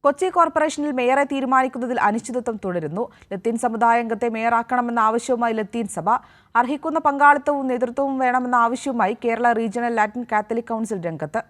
കൊച്ചി കോർപ്പറേഷനിൽ മേയറെ തീരുമാനിക്കുന്നതിൽ അനിശ്ചിതത്വം തുടരുന്നു. ലത്തീൻ സമുദായ അംഗത്തെ മേയറാക്കണമെന്ന ആവശ്യവുമായി ലത്തീൻ സഭ. അർഹിക്കുന്ന പങ്കാളിത്തവും നേതൃത്വവും വേണമെന്ന ആവശ്യവുമായി Kerala regional Latin Catholic council രംഗത്ത്.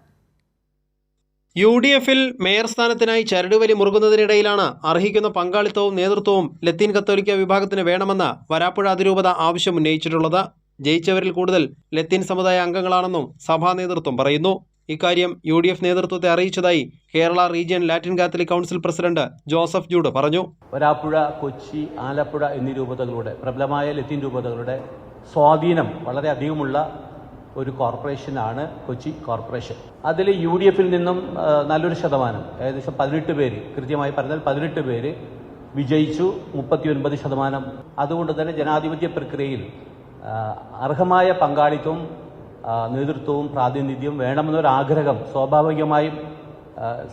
UDFിൽ മേയർ സ്ഥാനത്തിനായി ചരടുവലി മുറുകുന്നതിനിടയിലാണ് അർഹിക്കുന്ന പങ്കാളിത്തവും നേതൃത്വവും ലത്തീൻ കത്തോലിക്ക വിഭാഗത്തിന് വേണമെന്ന് വരാപ്പുഴ അതിരൂപത ആവശ്യമുന്നയിച്ചിട്ടുള്ളത്. ജയിച്ചവരിൽ കൂടുതൽ ലത്തീൻ സമുദായ അംഗങ്ങളാണെന്നും സഭാ നേതൃത്വം പറയുന്നു. ഇക്കാര്യം UDF നേതൃത്വത്തെ അറിയിച്ചതായി Kerala region Latin Catholic council president Joseph Jude പറഞ്ഞു. വരാപ്പുഴ, കൊച്ചി, ആലപ്പുഴ എന്നീ രൂപതകളുടെ പ്രബലമായ ലത്തീൻ രൂപതകളുടെ സ്വാധീനം വളരെ അധികമുള്ള ഒരു കോർപ്പറേഷനാണ് കൊച്ചി കോർപ്പറേഷൻ. അതിൽ UDFിൽ നിന്നും നല്ലൊരു ശതമാനം, ഏകദേശം 18 പേര്, കൃത്യമായി പറഞ്ഞാൽ 18 പേര് വിജയിച്ചു, 39%. അതുകൊണ്ട് തന്നെ ജനാധിപത്യ പ്രക്രിയയിൽ അർഹമായ പങ്കാളിത്തവും നേതൃത്വവും പ്രാതിനിധ്യവും വേണമെന്നൊരാഗ്രഹം സ്വാഭാവികമായും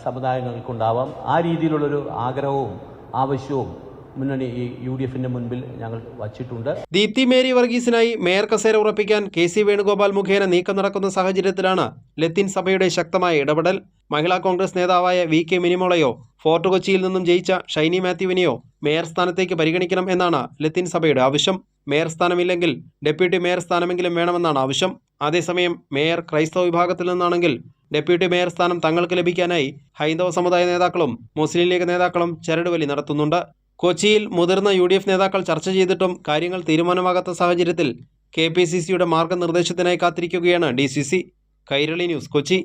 സമുദായങ്ങൾക്കുണ്ടാവാം. ആ രീതിയിലുള്ളൊരു ആഗ്രഹവും ആവശ്യവും മുന്നണി UDFിന്റെ മുൻപിൽ ഞങ്ങൾ വച്ചിട്ടുണ്ട്. ദീപ്തി മേരി വർഗീസിനായി മേയർ കസേര ഉറപ്പിക്കാൻ KC വേണുഗോപാൽ മുഖേന നീക്കം നടക്കുന്ന സാഹചര്യത്തിലാണ് ലത്തീൻ സഭയുടെ ശക്തമായ ഇടപെടൽ. മഹിളാ കോൺഗ്രസ് നേതാവായ VK മിനിമോളയോ ഫോർട്ട് കൊച്ചിയിൽ നിന്നും ജയിച്ച ഷൈനി മാത്യുവിനെയോ മേയർ സ്ഥാനത്തേക്ക് പരിഗണിക്കണം എന്നാണ് ലത്തീൻ സഭയുടെ ആവശ്യം. മേയർ സ്ഥാനമില്ലെങ്കിൽ ഡെപ്യൂട്ടി മേയർ സ്ഥാനമെങ്കിലും വേണമെന്നാണ് ആവശ്യം. അതേസമയം മേയർ ക്രൈസ്തവ വിഭാഗത്തിൽ നിന്നാണെങ്കിൽ ഡെപ്യൂട്ടി മേയർ സ്ഥാനം തങ്ങൾക്ക് ലഭിക്കാനായി ഹൈന്ദവ സമുദായ നേതാക്കളും മുസ്ലിം ലീഗ് നേതാക്കളും ചരടുവലി നടത്തുന്നുണ്ട്. കൊച്ചിയിൽ മുതിർന്ന UDF നേതാക്കൾ ചർച്ച ചെയ്തിട്ടും കാര്യങ്ങൾ തീരുമാനമാകാത്ത സാഹചര്യത്തിൽ KPCCയുടെ മാർഗനിർദ്ദേശത്തിനായി കാത്തിരിക്കുകയാണ് DCC. കൈരളി ന്യൂസ്, കൊച്ചി.